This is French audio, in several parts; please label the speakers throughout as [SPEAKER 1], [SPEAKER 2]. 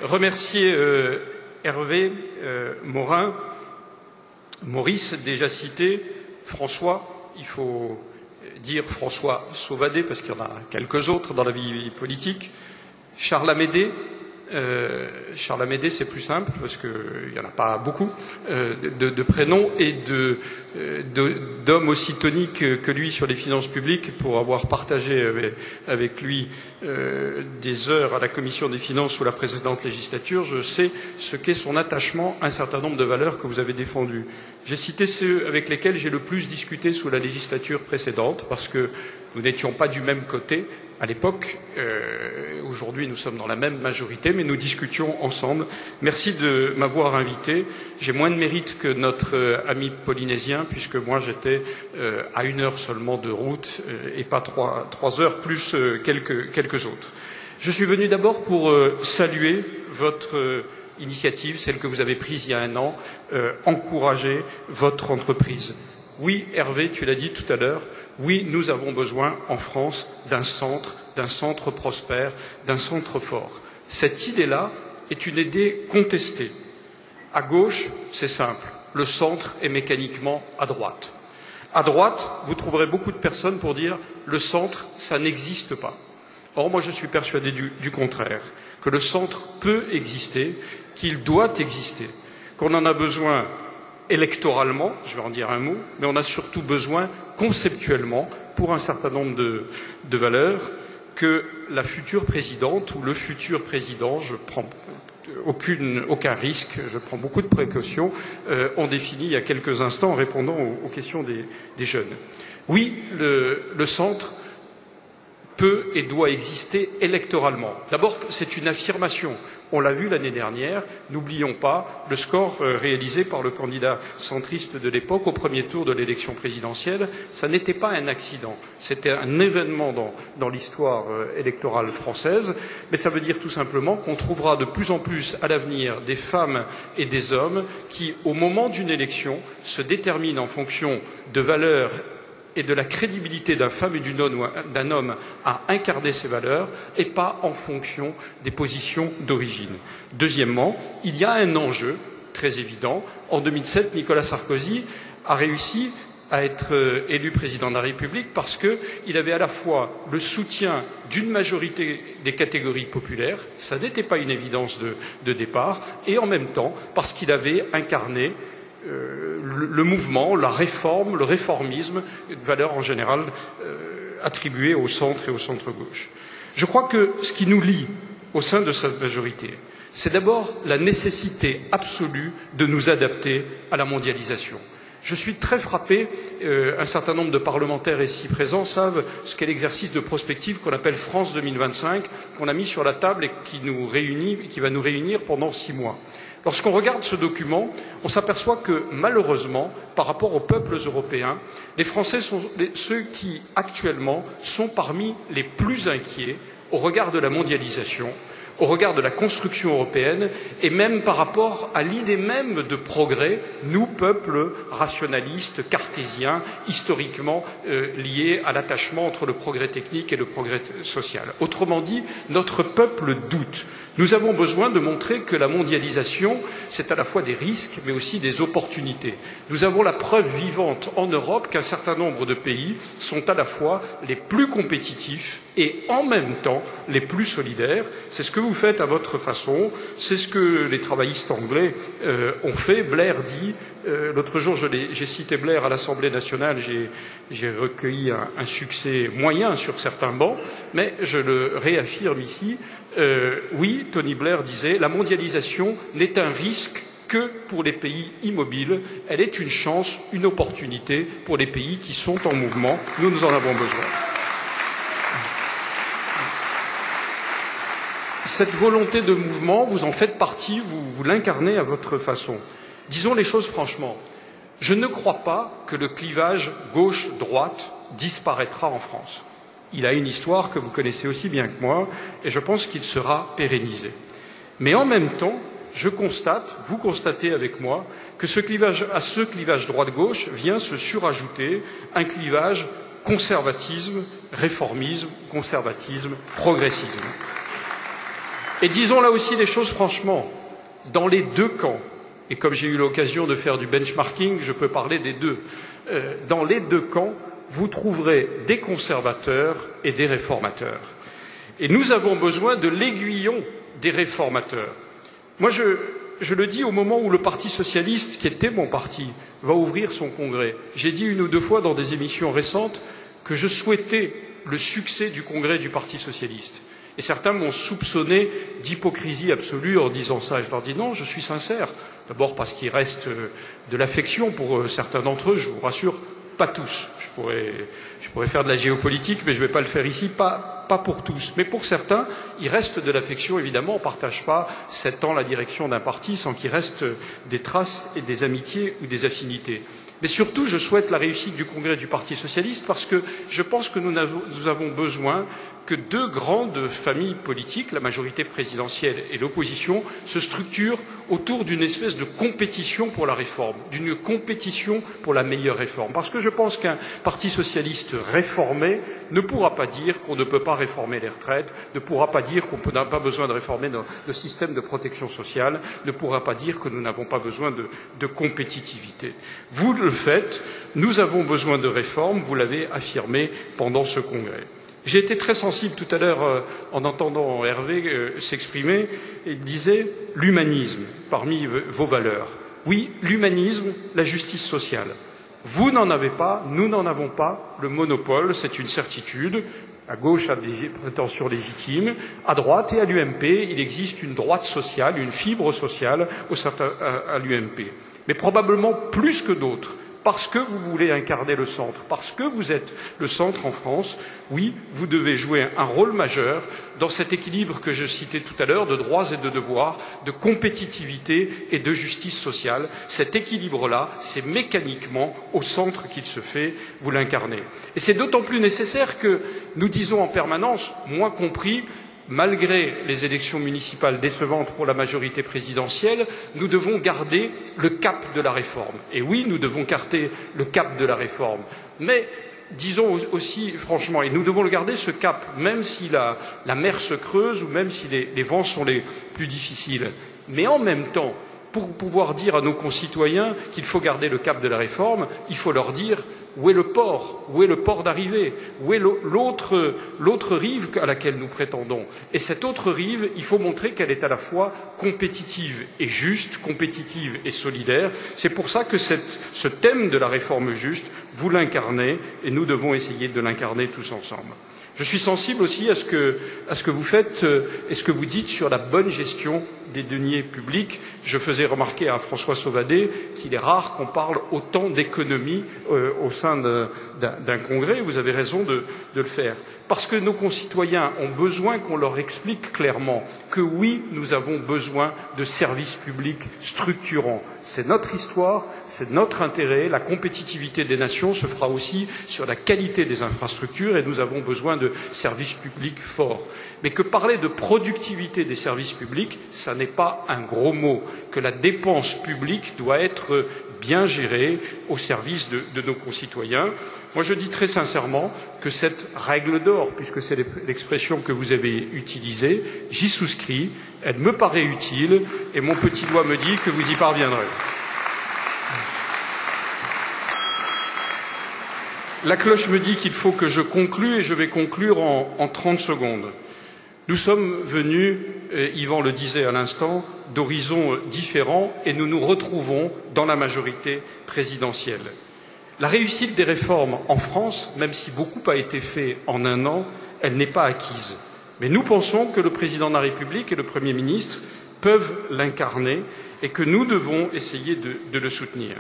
[SPEAKER 1] remercier Hervé Morin, Maurice, déjà cité, François, il faut dire François Sauvadet, parce qu'il y en a quelques autres dans la vie politique, Charles Amédée. Charles Amédée, c'est plus simple, parce qu'il n'y en a pas beaucoup de prénoms et d'hommes aussi toniques que lui sur les finances publiques, pour avoir partagé avec lui des heures à la commission des finances sous la précédente législature. Je sais ce qu'est son attachement à un certain nombre de valeurs que vous avez défendues. J'ai cité ceux avec lesquels j'ai le plus discuté sous la législature précédente, parce que nous n'étions pas du même côté à l'époque. Aujourd'hui, nous sommes dans la même majorité, mais nous discutions ensemble. Merci de m'avoir invité. J'ai moins de mérite que notre ami polynésien, puisque moi j'étais à 1 heure seulement de route et pas 3 heures plus quelques autres. Je suis venu d'abord pour saluer votre initiative, celle que vous avez prise il y a 1 an, encourager votre entreprise. Oui, Hervé, tu l'as dit tout à l'heure, oui, nous avons besoin en France d'un centre prospère, d'un centre fort. Cette idée-là est une idée contestée. À gauche, c'est simple, le centre est mécaniquement à droite. À droite, vous trouverez beaucoup de personnes pour dire le centre, ça n'existe pas. Or, moi, je suis persuadé du contraire, que le centre peut exister, qu'il doit exister, qu'on en a besoin électoralement, je vais en dire un mot, mais on a surtout besoin conceptuellement, pour un certain nombre de valeurs, que la future présidente ou le futur président, je prends aucun risque, je prends beaucoup de précautions, ont défini il y a quelques instants en répondant aux questions des jeunes. Oui, le centre peut et doit exister électoralement. D'abord, c'est une affirmation. On l'a vu l'année dernière, n'oublions pas le score réalisé par le candidat centriste de l'époque au premier tour de l'élection présidentielle. Ça n'était pas un accident, c'était un événement dans l'histoire électorale française, mais ça veut dire tout simplement qu'on trouvera de plus en plus à l'avenir des femmes et des hommes qui, au moment d'une élection, se déterminent en fonction de valeurs et de la crédibilité d'une femme et d'un homme à incarner ces valeurs, et pas en fonction des positions d'origine. Deuxièmement, il y a un enjeu très évident. En 2007, Nicolas Sarkozy a réussi à être élu président de la République parce qu'il avait à la fois le soutien d'une majorité des catégories populaires, ça n'était pas une évidence de départ, et en même temps parce qu'il avait incarné le mouvement, la réforme, le réformisme, valeurs en général attribuées au centre et au centre-gauche. Je crois que ce qui nous lie au sein de cette majorité, c'est d'abord la nécessité absolue de nous adapter à la mondialisation. Je suis très frappé, un certain nombre de parlementaires ici présents savent ce qu'est l'exercice de prospective qu'on appelle France 2025, qu'on a mis sur la table et qui va nous réunir pendant 6 mois. Lorsqu'on regarde ce document, on s'aperçoit que, malheureusement, par rapport aux peuples européens, les Français sont ceux qui, actuellement, sont parmi les plus inquiets au regard de la mondialisation, au regard de la construction européenne, et même par rapport à l'idée même de progrès, nous, peuples rationalistes, cartésiens, historiquement liés à l'attachement entre le progrès technique et le progrès social. Autrement dit, notre peuple doute. Nous avons besoin de montrer que la mondialisation, c'est à la fois des risques, mais aussi des opportunités. Nous avons la preuve vivante en Europe qu'un certain nombre de pays sont à la fois les plus compétitifs et en même temps les plus solidaires. C'est ce que vous faites à votre façon, c'est ce que les travaillistes anglais ont fait. Blair dit, l'autre jour j'ai cité Blair à l'Assemblée nationale, j'ai recueilli un succès moyen sur certains bancs, mais je le réaffirme ici. Oui, Tony Blair disait, la mondialisation n'est un risque que pour les pays immobiles, elle est une chance, une opportunité pour les pays qui sont en mouvement. Nous en avons besoin. Cette volonté de mouvement, vous en faites partie, vous l'incarnez à votre façon. Disons les choses franchement, je ne crois pas que le clivage gauche-droite disparaîtra en France. Il a une histoire que vous connaissez aussi bien que moi, et je pense qu'il sera pérennisé. Mais en même temps, je constate, vous constatez avec moi, que à ce clivage droite-gauche vient se surajouter un clivage conservatisme, réformisme, conservatisme, progressisme. Et disons là aussi les choses franchement, dans les deux camps, et comme j'ai eu l'occasion de faire du benchmarking, je peux parler des deux, dans les deux camps, vous trouverez des conservateurs et des réformateurs. Et nous avons besoin de l'aiguillon des réformateurs. Moi, je le dis au moment où le Parti socialiste, qui était mon parti, va ouvrir son congrès. J'ai dit une ou deux fois dans des émissions récentes que je souhaitais le succès du congrès du Parti socialiste. Et certains m'ont soupçonné d'hypocrisie absolue en disant ça. Et je leur dis non, je suis sincère. D'abord parce qu'il reste de l'affection pour certains d'entre eux, je vous rassure, pas tous. Je pourrais faire de la géopolitique, mais je ne vais pas le faire ici, pas pour tous. Mais pour certains, il reste de l'affection, évidemment. On ne partage pas 7 ans la direction d'un parti sans qu'il reste des traces et des amitiés ou des affinités. Mais surtout, je souhaite la réussite du congrès du Parti socialiste parce que je pense que nous avons besoin que deux grandes familles politiques, la majorité présidentielle et l'opposition, se structurent autour d'une espèce de compétition pour la réforme, d'une compétition pour la meilleure réforme. Parce que je pense qu'un Parti socialiste réformé ne pourra pas dire qu'on ne peut pas réformer les retraites, ne pourra pas dire qu'on n'a pas besoin de réformer le système de protection sociale, ne pourra pas dire que nous n'avons pas besoin de compétitivité. Vous le faites, nous avons besoin de réformes, vous l'avez affirmé pendant ce congrès. J'ai été très sensible tout à l'heure en entendant Hervé s'exprimer. Il disait l'humanisme parmi vos valeurs. Oui, l'humanisme, la justice sociale. Vous n'en avez pas, nous n'en avons pas le monopole, c'est une certitude. À gauche a des prétentions légitimes. À droite et à l'UMP, il existe une droite sociale, une fibre sociale au sein à l'UMP. Mais probablement plus que d'autres. Parce que vous voulez incarner le centre, parce que vous êtes le centre en France, oui, vous devez jouer un rôle majeur dans cet équilibre que je citais tout à l'heure de droits et de devoirs, de compétitivité et de justice sociale. Cet équilibre-là, c'est mécaniquement au centre qu'il se fait, vous l'incarnez. Et c'est d'autant plus nécessaire que nous disons en permanence, moi compris, malgré les élections municipales décevantes pour la majorité présidentielle, nous devons garder le cap de la réforme. Et oui, nous devons garder le cap de la réforme. Mais disons aussi franchement, et nous devons le garder ce cap, même si la mer se creuse ou même si les vents sont les plus difficiles. Mais en même temps, pour pouvoir dire à nos concitoyens qu'il faut garder le cap de la réforme, il faut leur dire où est le port d'arrivée, où est l'autre rive à laquelle nous prétendons. Et cette autre rive, il faut montrer qu'elle est à la fois compétitive et juste, compétitive et solidaire. C'est pour ça que ce thème de la réforme juste, vous l'incarnez et nous devons essayer de l'incarner tous ensemble. Je suis sensible aussi à ce que vous faites et ce que vous dites sur la bonne gestion des deniers publics. Je faisais remarquer à François Sauvadet qu'il est rare qu'on parle autant d'économie au sein d'un congrès. Vous avez raison de le faire. Parce que nos concitoyens ont besoin qu'on leur explique clairement que oui, nous avons besoin de services publics structurants. C'est notre histoire, c'est notre intérêt. La compétitivité des nations se fera aussi sur la qualité des infrastructures et nous avons besoin de services publics forts. Mais que parler de productivité des services publics, ça n'est pas un gros mot. Que la dépense publique doit être bien gérée au service de nos concitoyens. Moi, je dis très sincèrement que cette règle d'or, puisque c'est l'expression que vous avez utilisée, j'y souscris, elle me paraît utile et mon petit doigt me dit que vous y parviendrez. La cloche me dit qu'il faut que je conclue et je vais conclure en 30 secondes. Nous sommes venus, Yvan le disait à l'instant, d'horizons différents et nous nous retrouvons dans la majorité présidentielle. La réussite des réformes en France, même si beaucoup a été fait en un an, elle n'est pas acquise. Mais nous pensons que le président de la République et le Premier ministre peuvent l'incarner et que nous devons essayer de le soutenir.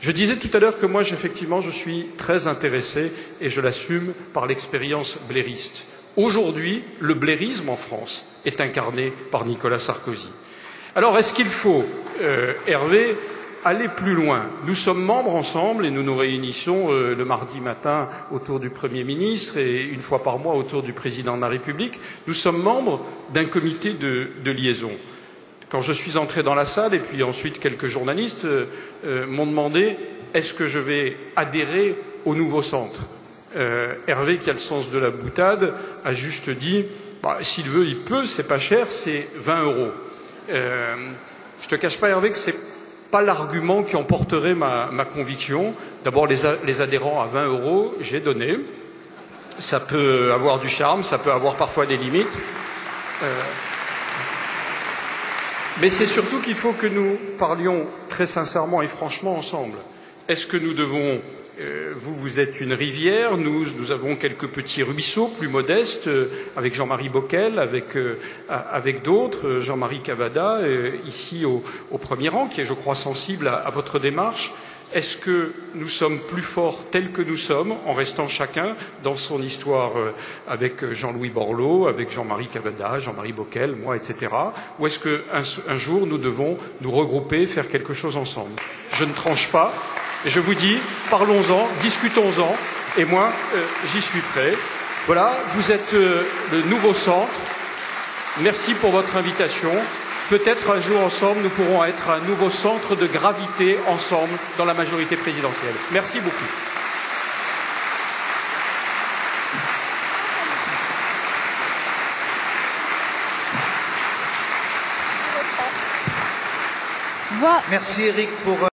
[SPEAKER 1] Je disais tout à l'heure que moi, effectivement, je suis très intéressé, et je l'assume, par l'expérience blairiste. Aujourd'hui, le blairisme en France est incarné par Nicolas Sarkozy. Alors, est-ce qu'il faut, Hervé, aller plus loin? Nous sommes membres ensemble et nous nous réunissons le mardi matin autour du Premier ministre et une fois par mois autour du Président de la République. Nous sommes membres d'un comité de liaison. Quand je suis entré dans la salle, et puis ensuite quelques journalistes m'ont demandé est-ce que je vais adhérer au nouveau centre. Hervé, qui a le sens de la boutade, a juste dit Bah, s'il veut, il peut, c'est pas cher, c'est 20 €. Je te cache pas, Hervé, que c'est pas l'argument qui emporterait ma conviction. D'abord, les adhérents à 20 €, j'ai donné. Ça peut avoir du charme, ça peut avoir parfois des limites. Mais c'est surtout qu'il faut que nous parlions très sincèrement et franchement ensemble. Est-ce que nous devons... vous êtes une rivière, nous avons quelques petits ruisseaux plus modestes, avec Jean-Marie Bockel, avec d'autres, Jean-Marie Cavada, ici au premier rang, qui est, je crois, sensible à votre démarche. Est-ce que nous sommes plus forts tels que nous sommes, en restant chacun dans son histoire avec Jean-Louis Borloo, avec Jean-Marie Cavada, Jean-Marie Bockel, moi, etc. Ou est-ce qu'un jour nous devons nous regrouper, faire quelque chose ensemble? Je ne tranche pas. Et je vous dis, parlons-en, discutons-en, et moi, j'y suis prêt. Voilà, vous êtes le nouveau centre. Merci pour votre invitation. Peut-être un jour ensemble, nous pourrons être un nouveau centre de gravité ensemble dans la majorité présidentielle. Merci beaucoup.
[SPEAKER 2] Merci Eric pour